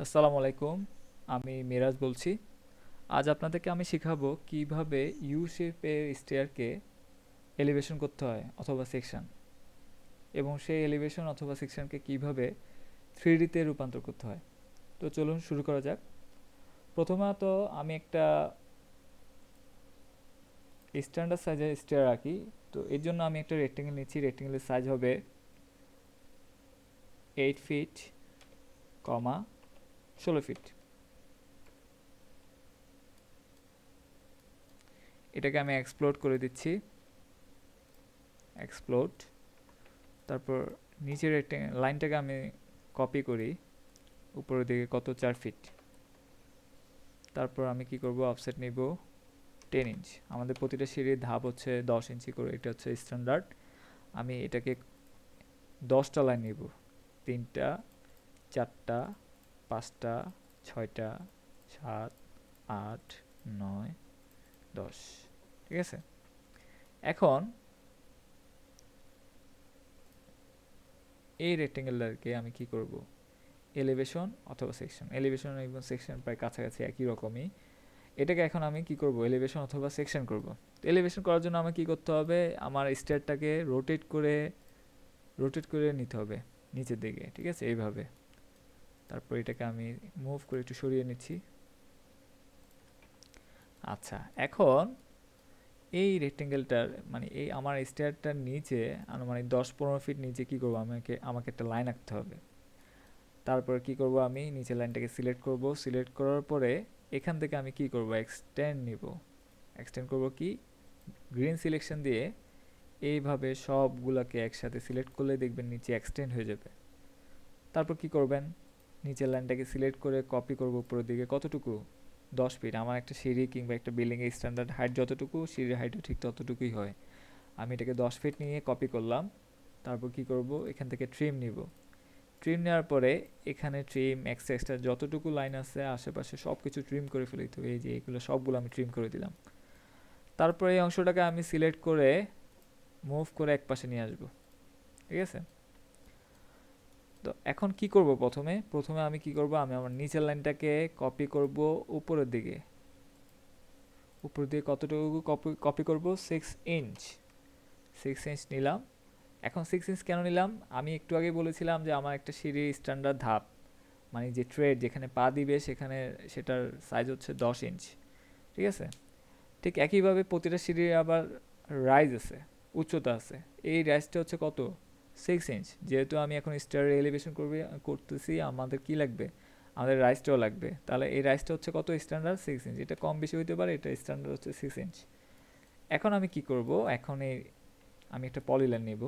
আসসালামু আলাইকুম। আমি মিরাজ বলছি। আজ আপনাদেরকে আমি শেখাবো কিভাবে ইউ শেপের স্টেয়ারকে এলিভেশন করতে হয় অথবা সেকশন, এবং সেই এলিভেশন অথবা সেকশনকে কিভাবে 3D তে রূপান্তর করতে হয়। তো চলুন শুরু করা যাক। প্রথমত আমি একটা স্ট্যান্ডার্ড সাইজের স্টেয়ার আঁকি। তো এর জন্য আমি একটা রেক্টেঙ্গেল নিচ্ছি। রেক্টেঙ্গেলের সাইজ হবে 8 ফিট, 16 ফিট। এটাকে আমি এক্সপ্লোড করে দিচ্ছি। এক্সপ্লোড। তারপর নিচের লাইনটাকে আমি কপি করি উপরের দিকে, কত 4 ফিট। তারপর আমি কি করব, অফসেট নিব 10 ইঞ্চ। আমাদের প্রতিটা সিঁড়ির ধাপ হচ্ছে 10 ইঞ্চি করে, এটা হচ্ছে স্ট্যান্ডার্ড। আমি এটাকে 10টা লাইন নিব, 3টা, 4টা, 5টা, 6টা, 7, 8, 9, 10। ঠিক আছে। এখন এই রেক্টেঙ্গেলটাকে আমি কি করব, এলিভেশন অথবা সেকশন। এলিভেশন এবং সেকশন প্রায় কাছাকাছি একই রকমই। এটাকে এখন আমি কি করব, এলিভেশন অথবা সেকশন করব। এলিভেশন করার জন্য আমার কি করতে হবে, আমার স্টেয়ারটাকে রোটেট করে নিতে হবে নিচের দিকে। ঠিক আছে, এইভাবে। তারপর এটাকে আমি মুভ করে একটু সরিয়ে নিচ্ছি। আচ্ছা, এখন এই রেক্টেঙ্গেলটার মানে এই আমার স্টেয়ারটার নিচে আনুমানিক 10-15 ফিট নিচে কি করব, আমাকে একটা লাইন আঁকতে হবে। তারপর কি করব, আমি নিচের লাইনটাকে সিলেক্ট করব। সিলেক্ট করার পরে এখান থেকে আমি কি করব, এক্সটেন্ড নিব। এক্সটেন্ড করব কি, গ্রিন সিলেকশন দিয়ে এইভাবে সবগুলাকে একসাথে সিলেক্ট করলে দেখবেন নিচে এক্সটেন্ড হয়ে যাবে। তারপর কি করবেন, নিচের লাইনটাকে সিলেক্ট করে কপি করব উপরের দিকে, কতটুকু, 10 ফিট। আমার একটা সিঁড়ি কিংবা একটা বিল্ডিংয়ের স্ট্যান্ডার্ড হাইট যতটুকু, সিঁড়ির হাইটও ঠিক ততটুকুই হয়। আমি এটাকে 10 ফিট নিয়ে কপি করলাম। তারপর কি করব, এখান থেকে ট্রিম নিব। ট্রিম নেওয়ার পরে এখানে ট্রিম এক্সট্রা যতটুকু লাইন আছে আশেপাশে সব কিছু ট্রিম করে ফেলি। তো এই যে এগুলো সবগুলো আমি ট্রিম করে দিলাম। তারপর এই অংশটাকে আমি সিলেক্ট করে মুভ করে এক পাশে নিয়ে আসবো। ঠিক আছে। তো এখন কি করব, প্রথমে আমি কি করব, আমি আমার নিচের লাইনটাকে কপি করব উপরের দিকে। উপরের দিকে কতটুকু কপি কপি করব, 6 ইঞ্চ। 6 ইঞ্চ নিলাম। এখন 6 ইঞ্চ কেন নিলাম, আমি একটু আগে বলেছিলাম যে আমার একটা সিঁড়ির স্ট্যান্ডার্ড ধাপ, মানে যে ট্রেড যেখানে পা দিবে সেখানে সেটার সাইজ হচ্ছে 10 ইঞ্চ। ঠিক আছে। ঠিক একইভাবে প্রতিটা সিঁড়ির আবার রাইজ আছে, উচ্চতা আছে। এই রাইজটা হচ্ছে কত, 6 ইঞ্চ। যেহেতু আমি এখন স্টার এলিভেশন করতেছি, আমাদের কি লাগবে, আমাদের রাইজটাও লাগবে। তাহলে এই রাইজটা হচ্ছে কত, স্ট্যান্ডার্ড 6 ইঞ্চ। এটা কম বেশি হইতে পারে, এটা স্ট্যান্ডার্ড হচ্ছে 6 ইঞ্চ। এখন আমি কি করব, এখন আমি একটা পলিলাইন নিব।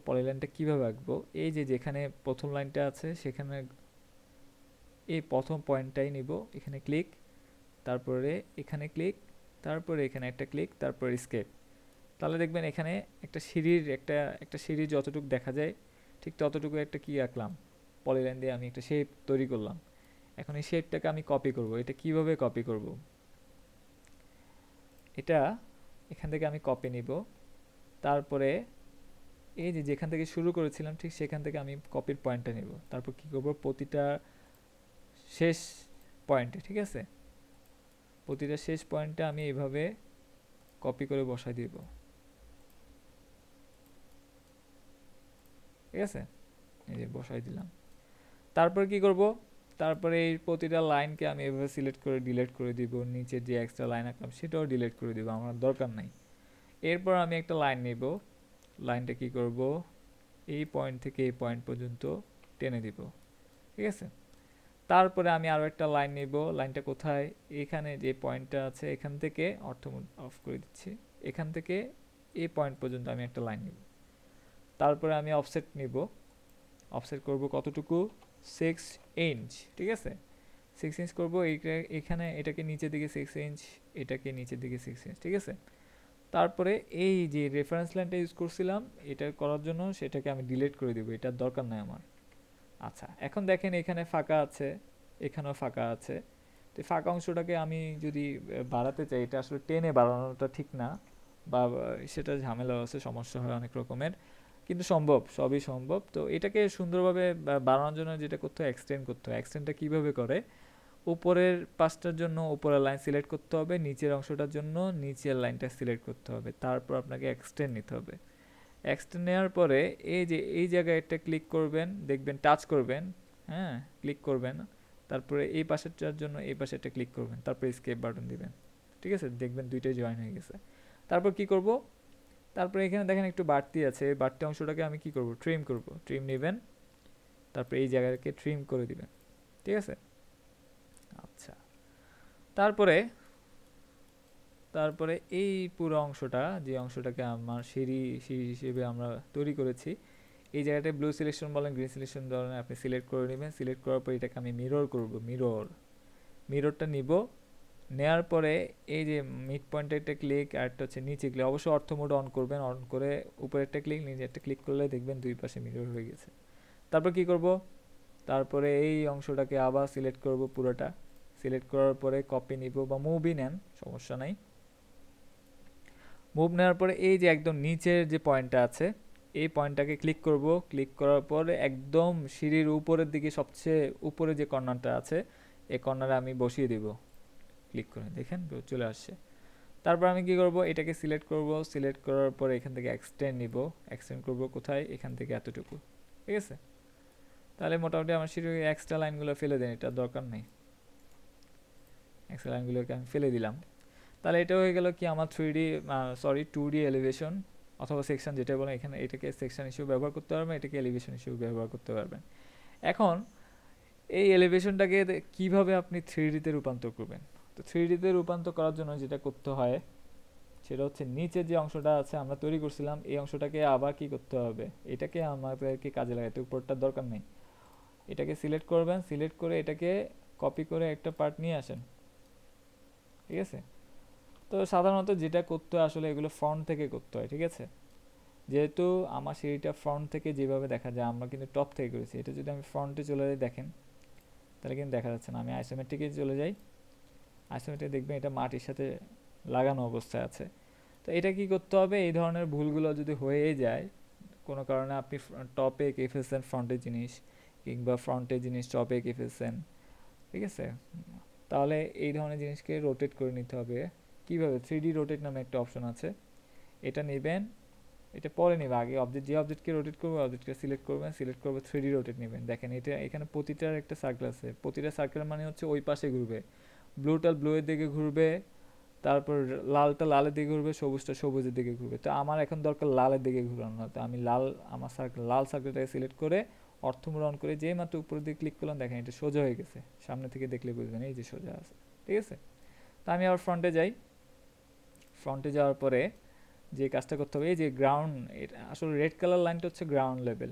পলিলাইনটা কিভাবে আঁকবো, এই যে যেখানে প্রথম লাইনটা আছে সেখানে এই প্রথম পয়েন্টটাই নিব। এখানে ক্লিক, তারপরে এখানে ক্লিক, তারপরে এখানে একটা ক্লিক, তারপর স্কেপ। তাহলে দেখবেন এখানে একটা সিঁড়ির যতটুকু দেখা যায় ঠিক ততটুকু একটা কি আঁকলাম, পলিলাইন দিয়ে আমি একটা শেপ তৈরি করলাম। এখন এই শেপটাকে আমি কপি করব। এটা কিভাবে কপি করব, এটা এখান থেকে আমি কপি নিব। তারপরে এই যে যেখান থেকে শুরু করেছিলাম ঠিক সেখান থেকে আমি কপির পয়েন্টটা নিব। তারপর কি করব, প্রতিটা শেষ পয়েন্টে, ঠিক আছে, প্রতিটা শেষ পয়েন্টে আমি এইভাবে কপি করে বসাই দিব। ঠিক আছে, এই যে বসাই দিলাম। তারপর কি করব, তারপরে এই প্রতিটা লাইনকে আমি এভাবে সিলেক্ট করে ডিলিট করে দিব। নিচের যে এক্সট্রা লাইন আঁকলাম সেটাও ডিলিট করে দিব, আমার দরকার নাই। এরপর আমি একটা লাইন নিব। লাইনটা কি করব, এই পয়েন্ট থেকে এই পয়েন্ট পর্যন্ত টেনে দিব। ঠিক আছে। তারপরে আমি আরও একটা লাইন নিব। লাইনটা কোথায়, এখানে যে পয়েন্টটা আছে এখান থেকে, অর্থ অফ করে দিচ্ছি, এখান থেকে এই পয়েন্ট পর্যন্ত আমি একটা লাইন নিব। তারপরে আমি অফসেট নিব। অফসেট করব কতটুকু, 6 ইঞ্চ। ঠিক আছে, 6 ইঞ্চ করবো। এখানে এটাকে নিচের দিকে 6 ইঞ্চ, এটাকে নিচের দিকে 6 ইঞ্চ। ঠিক আছে। তারপরে এই যে রেফারেন্স লাইনটা ইউজ করছিলাম এটা করার জন্য, সেটাকে আমি ডিলিট করে দিব, এটার দরকার নাই আমার। আচ্ছা, এখন দেখেন এখানে ফাঁকা আছে, এখানেও ফাঁকা আছে। তো ফাঁকা অংশটাকে আমি যদি বাড়াতে চাই, এটা আসলে টেনে বাড়ানোটা ঠিক না, বা সেটা ঝামেলা আছে, সমস্যা হয় অনেক রকমের। কিন্তু সম্ভব, সবই সম্ভব। তো এটাকে সুন্দরভাবে বাড়ানোর জন্য যেটা করতে হয়, এক্সটেন্ড করতে হয়। এক্সটেন্ডটা কীভাবে করে, উপরের পাশটার জন্য উপরের লাইন সিলেক্ট করতে হবে, নিচের অংশটার জন্য নিচের লাইনটা সিলেক্ট করতে হবে, তারপর আপনাকে এক্সটেন্ড নিতে হবে। এক্সটেন্ড নেওয়ার পরে এই যে এই জায়গায় একটা ক্লিক করবেন, দেখবেন টাচ করবেন, হ্যাঁ ক্লিক করবেন, তারপরে এই পাশেরটার জন্য এই পাশে একটা ক্লিক করবেন, তারপরে স্কেপ বাটন দিবেন। ঠিক আছে, দেখবেন দুইটাই জয়েন হয়ে গেছে। তারপর কি করব, তারপরে এখানে দেখেন একটু বাড়তি আছে, এই বাড়তি অংশটাকে আমি কি করব, ট্রিম করব। ট্রিম নেবেন, তারপরে এই জায়গাকে ট্রিম করে দিবেন। ঠিক আছে, আচ্ছা। তারপরে তারপরে এই পুরো অংশটা, যে অংশটাকে আমার সিঁড়ি সিঁড়ি হিসেবে আমরা তৈরি করেছি, এই জায়গাটায় ব্লু সিলেকশন বলেন, গ্রিন সিলেকশন বলেন, আপনি সিলেক্ট করে নেবেন। সিলেক্ট করার পর এটাকে আমি মিরর করব, মিররটা নিব। নেওয়ার পরে এই যে মিড পয়েন্টে একটা ক্লিক, আর একটা হচ্ছে নিচে ক্লিক, অবশ্যই অর্থ মোড অন করবেন। অন করে উপরে একটা ক্লিক, নিচে একটা ক্লিক করলে দেখবেন দুই পাশে মিরর হয়ে গেছে। তারপর কি করব, তারপরে এই অংশটাকে আবার সিলেক্ট করব পুরোটা। সিলেক্ট করার পরে কপি নিব, বা মুভই নেন, সমস্যা নাই। মুভ নেওয়ার পরে এই যে একদম নিচের যে পয়েন্টটা আছে, এই পয়েন্টটাকে ক্লিক করব। ক্লিক করার পরে একদম সিঁড়ির উপরের দিকে সবচেয়ে উপরে যে কর্নারটা আছে, এই কর্নারে আমি বসিয়ে দিব। ক্লিক করে দেখেন চলে আসছে। তারপর আমি কি করব, এটাকে সিলেক্ট করব। সিলেক্ট করার পরে এখান থেকে এক্সটেন্ড নিব। এক্সটেন্ড করব কোথায়, এখান থেকে এতটুকু। ঠিক আছে, তাহলে মোটামুটি আমার সিঁড়ির এক্সট্রা লাইনগুলো ফেলে দেন, এটা দরকার নেই। এক্সট্রা লাইনগুলোকে আমি ফেলে দিলাম। তাহলে এটা হয়ে গেল কি আমার 2D এলিভেশন অথবা সেকশন যেটা বলেন। এখানে এটাকে সেকশন হিসেবে ব্যবহার করতে পারবেন, এটাকে এলিভেশন হিসেবে ব্যবহার করতে পারবেন। এখন এই এলিভেশনটাকে কিভাবে আপনি 3Dতে রূপান্তর করবেন, তো 3Dতে রূপান্তর করার জন্য যেটা করতে হয় সেটা হচ্ছে নিচে যে অংশটা আছে আমরা তৈরি করছিলাম, এই অংশটাকে আবার কি করতে হবে, এটাকে আমাদেরকে কাজে লাগাতে, উপরটার দরকার নেই। এটাকে সিলেক্ট করবেন, সিলেক্ট করে এটাকে কপি করে একটা পার্ট নিয়ে আসেন। ঠিক আছে, তো সাধারণত যেটা করতে হয় আসলে এগুলো ফ্রন্ট থেকে করতে হয়। ঠিক আছে, যেহেতু আমার সিঁড়িটা ফ্রন্ট থেকে যেভাবে দেখা যায়, আমরা কিন্তু টপ থেকে করেছি, এটা যদি আমি ফ্রন্টে চলে যাই দেখেন, তাহলে কিন্তু দেখা যাচ্ছে না। আমি আইসোমেট্রিকে চলে যাই, আইসোমেট্রিক দেখবেন এটা মাটির সাথে লাগানো অবস্থায় আছে। তো এটা কি করতে হবে, এই ধরনের ভুলগুলো যদি হয়ে যায় কোনো কারণে, আপনি টপে এঁকে ফেলছেন ফ্রন্টের জিনিস, কিংবা ফ্রন্টের জিনিস টপে এঁকে ফেলছেন, ঠিক আছে, তাহলে এই ধরনের জিনিসকে রোটেট করে নিতে হবে। কিভাবে, 3D রোটেট নামে একটা অপশন আছে, এটা নেবেন। এটা পরে নেবে, আগে অবজেক্ট, যে অবজেক্টকে রোটেট করবে অবজেক্টকে সিলেক্ট করবেন, সিলেক্ট করবে 3D রোটেট নেবেন। দেখেন এটা এখানে প্রতিটার একটা সার্কেল আছে, প্রতিটা সার্কেল মানে হচ্ছে ওই পাশে ঘুরবে। ব্লুটা ব্লু এর দিকে ঘুরবে, তারপর লালটা লালের দিকে ঘুরবে, সবুজটা সবুজের দিকে ঘুরবে। তো আমার এখন দরকার লালের দিকে ঘুরানো, তো আমি লাল, আমার সার্কেল লাল সার্কেলটাকে সিলেক্ট করে অর্থমূল অন করে যেই মাত্র উপরের দিকে ক্লিক করলাম, দেখেন এটা সোজা হয়ে গেছে। সামনে থেকে দেখলে বুঝবেন এই যে সোজা আছে। ঠিক আছে, তো আমি আবার ফ্রন্টে যাই। ফ্রন্টে যাওয়ার পরে যে কাজটা করতে হবে, এই যে গ্রাউন্ড, এটা আসলে রেড কালার লাইনটা হচ্ছে গ্রাউন্ড লেভেল।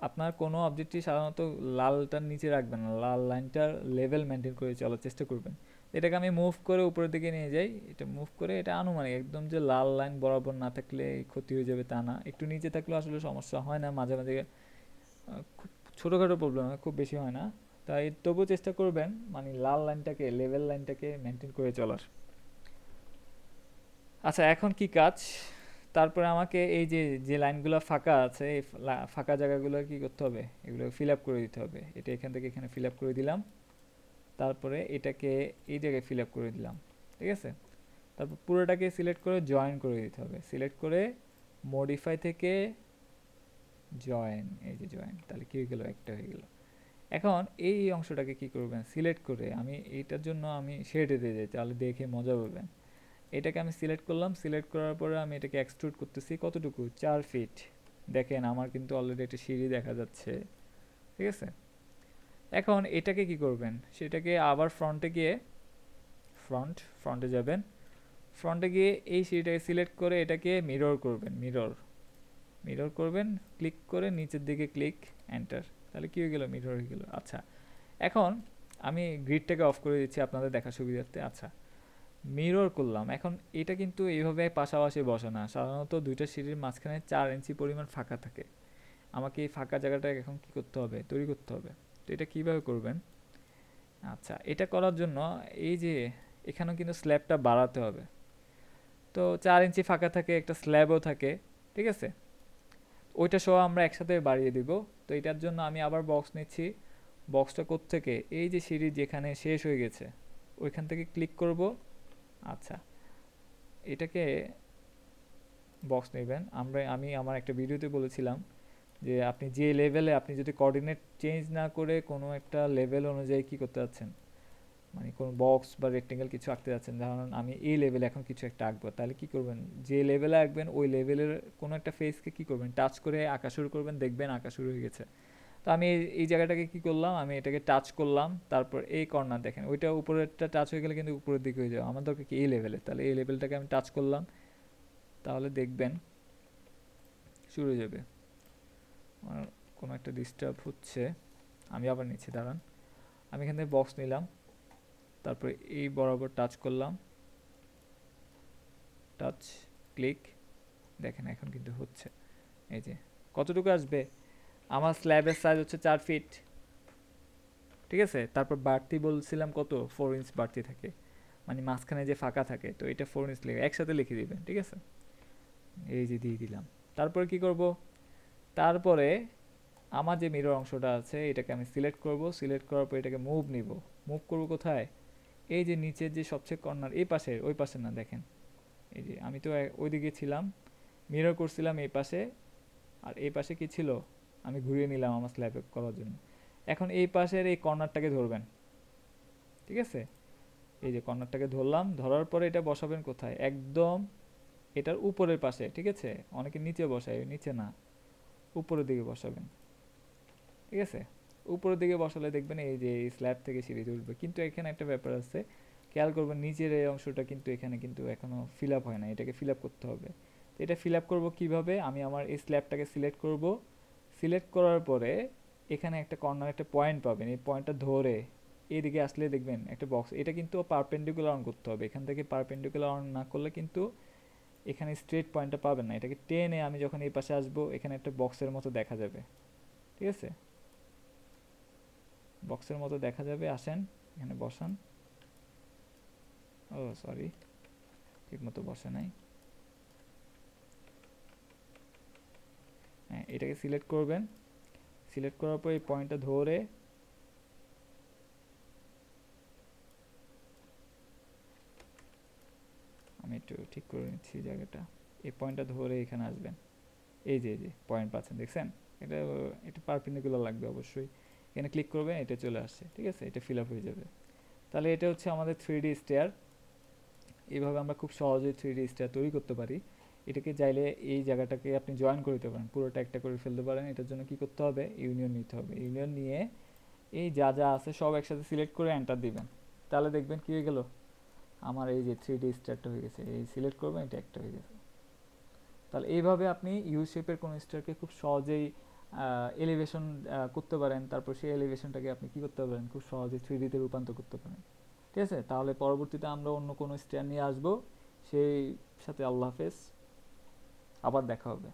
আপনার কোনো অবজেক্টই সাধারণত লালটার নিচে রাখবেন না, লাল লাইনটার লেভেল মেনটেন করে চলার চেষ্টা করবেন। এটাকে আমি মুভ করে উপরের দিকে নিয়ে যাই, এটা মুভ করে, এটা আনুমানিক, একদম যে লাল লাইন বরাবর না থাকলে ক্ষতি হয়ে যাবে তা না, একটু নিচে থাকলে আসলে সমস্যা হয় না, মাঝে মাঝে খুব ছোটোখাটো প্রবলেম হয়, খুব বেশি হয় না। তাই তবুও চেষ্টা করবেন মানে লাল লাইনটাকে, লেভেল লাইনটাকে মেনটেন করে চলার। আচ্ছা, এখন কি কাজ, তারপরে আমাকে এই যে যে লাইনগুলো ফাঁকা আছে, এই ফাঁকা জায়গাগুলো কি করতে হবে, এগুলো ফিল আপ করে দিতে হবে। এটা এখান থেকে এখানে ফিল আপ করে দিলাম, তারপরে এটাকে এই জায়গায় ফিল আপ করে দিলাম। ঠিক আছে, তারপর পুরোটাকে সিলেক্ট করে জয়েন করে দিতে হবে। সিলেক্ট করে মডিফাই থেকে জয়েন, এই যে জয়েন, তাহলে কি হয়ে গেল, একটা হয়ে গেল। এখন এই অংশটাকে কি করবেন, সিলেক্ট করে, আমি এইটার জন্য আমি শেডে দিয়ে যাই, তাহলে দেখে মজা পাবেন। এটাকে আমি সিলেক্ট করলাম, সিলেক্ট করার পরে আমি এটাকে এক্সট্রুড করতেছি কতটুকু, 4 ফিট। দেখেন আমার কিন্তু অলরেডি একটা সিঁড়ি দেখা যাচ্ছে। ঠিক আছে, এখন এটাকে কি করবেন, সেটাকে আবার ফ্রন্টে গিয়ে, ফ্রন্টে যাবেন। ফ্রন্টে গিয়ে এই সিঁড়িটাকে সিলেক্ট করে এটাকে মিরর করবেন, মিরর করবেন, ক্লিক করে নিচের দিকে ক্লিক, এন্টার, তাহলে কি হয়ে গেল, মিরর হয়ে গেল। আচ্ছা, এখন আমি গ্রিডটাকে অফ করে দিচ্ছি আপনাদের দেখা সুবিধার্থে। আচ্ছা, মিরর করলাম। এখন এটা কিন্তু এইভাবে পাশাপাশি বসে না, সাধারণত দুইটা সিঁড়ির মাঝখানে 4 ইঞ্চি পরিমাণ ফাঁকা থাকে। আমাকে এই ফাঁকা জায়গাটা এখন কি করতে হবে, তৈরি করতে হবে। তো এটা কিভাবে করবেন, আচ্ছা, এটা করার জন্য এই যে এখানেও কিন্তু স্ল্যাবটা বাড়াতে হবে। তো 4 ইঞ্চি ফাঁকা থাকে, একটা স্ল্যাবও থাকে। ঠিক আছে, ওইটা সহ আমরা একসাথে বাড়িয়ে দিব। তো এটার জন্য আমি আবার বক্স নিচ্ছি। বক্সটা কোত্থেকে, এই যে সিঁড়ি যেখানে শেষ হয়ে গেছে ওইখান থেকে ক্লিক করব। আচ্ছা, এটাকে বক্স নেবেন। আমি আমার একটা ভিডিওতে বলেছিলাম যে আপনি যে লেভেলে, আপনি যদি কোঅর্ডিনেট চেঞ্জ না করে কোনো একটা লেভেল অনুযায়ী কি করতে যাচ্ছেন, মানে কোনো বক্স বা রেক্টেঙ্গেল কিছু আঁকতে যাচ্ছেন, ধরুন আমি এই লেভেলে এখন কিছু একটা আঁকবো, তাহলে কি করবেন, যে লেভেলে আঁকবেন ওই লেভেলের কোনো একটা ফেসকে কি করবেন, টাচ করে আঁকা শুরু করবেন, দেখবেন আঁকা শুরু হয়ে গেছে। তো আমি এই জায়গাটাকে কি করলাম, আমি এটাকে টাচ করলাম, তারপর এই কর্নার দেখেন ওইটা উপরেরটা টাচ হয়ে গেলে কিন্তু উপরের দিকে হয়ে যাবে, আমার দরকার কি এই লেভেলে, তাহলে এই লেভেলটাকে আমি টাচ করলাম, তাহলে দেখবেন শুরু হয়ে যাবে। আমার কোনো একটা ডিস্টার্ব হচ্ছে, আমি আবার নিচ্ছি, দাঁড়ান। আমি এখান থেকে বক্স নিলাম, তারপরে এই বরাবর টাচ করলাম, টাচ, ক্লিক, দেখেন এখন কিন্তু হচ্ছে। এই যে কতটুকু আসবে, আমার স্ল্যাবের সাইজ হচ্ছে 4 ফিট, ঠিক আছে। তারপর বাড়তি বলছিলাম কত, 4 ইঞ্চ বাড়তি থাকে, মানে মাঝখানে যে ফাঁকা থাকে, তো এটা 4 ইঞ্চ লিখে একসাথে লিখে দিবেন, ঠিক আছে। এই যে দিয়ে দিলাম। তারপরে কি করব, তারপরে আমার যে মিরর অংশটা আছে এটাকে আমি সিলেক্ট করব, সিলেক্ট করার পর এটাকে মুভ নিব। মুভ করব কোথায়, এই যে নিচের যে সবচেয়ে কর্নার, এই পাশে, ওই পাশে না, দেখেন এই যে আমি তো ওইদিকে ছিলাম, মিরর করছিলাম এই পাশে, আর এই পাশে কি ছিল, আমি ঘুরিয়ে নিলাম আমার স্ল্যাবে করার জন্য। এখন এই পাশের এই কর্নারটাকে ধরবেন, ঠিক আছে। এই যে কর্নারটাকে ধরলাম, ধরার পরে এটা বসাবেন কোথায়, একদম এটার উপরের পাশে, ঠিক আছে। অনেকে নিচে বসায়, নিচে না, উপরের দিকে বসাবেন, ঠিক আছে। উপরের দিকে বসালে দেখবেন এই যে এই স্ল্যাব থেকে সিঁড়িতে উঠবে, কিন্তু এখানে একটা ব্যাপার আছে, খেয়াল করবেন নিচের এই অংশটা কিন্তু এখানে কিন্তু এখনো ফিল আপ হয় না, এটাকে ফিল আপ করতে হবে। তো এটা ফিল আপ করবো কীভাবে, আমি আমার এই স্ল্যাবটাকে সিলেক্ট করব, সিলেক্ট করার পরে এখানে একটা কর্নার একটা পয়েন্ট পাবেন, এই পয়েন্টটা ধরে এদিকে আসলে দেখবেন একটা বক্স, এটা কিন্তু পারপেন্ডিকুলার অন করতে হবে, এখান থেকে পারপেন্ডিকুলার অন না করলে কিন্তু এখানে স্ট্রেট পয়েন্টটা পাবেন না। এটাকে টেনে আমি যখন এই পাশে আসবো এখানে একটা বক্সের মতো দেখা যাবে, ঠিক আছে, বক্সের মতো দেখা যাবে। আসেন এখানে বসান, ও সরি, ঠিক মতো বসে নাই। হ্যাঁ, এটাকে সিলেক্ট করবেন, সিলেক্ট করার পর এই পয়েন্টটা ধরে, আমি একটু ঠিক করে নিচ্ছি জায়গাটা, এই পয়েন্টটা ধরে এখানে আসবেন, এই যে পয়েন্ট পাচ্ছেন, দেখছেন, এটা এটা পারপেন্ডিকুলার লাগবে অবশ্যই। এখানে ক্লিক করবেন, এটা চলে আসছে, ঠিক আছে, এটা ফিল আপ হয়ে যাবে। তাহলে এটা হচ্ছে আমাদের 3D স্টেয়ার। এইভাবে আমরা খুব সহজেই 3D স্টেয়ার তৈরি করতে পারি। এটাকে চাইলে এই জায়গাটাকে আপনি জয়েন করে দিতে পারেন, পুরোটা একটা করে ফেলতে পারেন। এটার জন্য কি করতে হবে, ইউনিয়ন নিতে হবে। ইউনিয়ন নিয়ে এই যা যা আছে সব একসাথে সিলেক্ট করে এন্টার দিবেন, তাহলে দেখবেন কি হয়ে গেল, আমার এই যে 3D স্টারটা হয়ে গেছে। এই সিলেক্ট করবেন, এটা একটা হয়ে গেছে। তাহলে এইভাবে আপনি ইউ শেপের কোনো স্টারকে খুব সহজেই এলিভেশন করতে পারেন। তারপর সেই এলিভেশনটাকে আপনি কি করতে পারেন, খুব সহজেই 3D তে রূপান্তর করতে পারেন, ঠিক আছে। তাহলে পরবর্তীতে আমরা অন্য কোনো স্টার নিয়ে আসবো, সেই সাথে আল্লাহ হাফেজ, আবার দেখা হবে।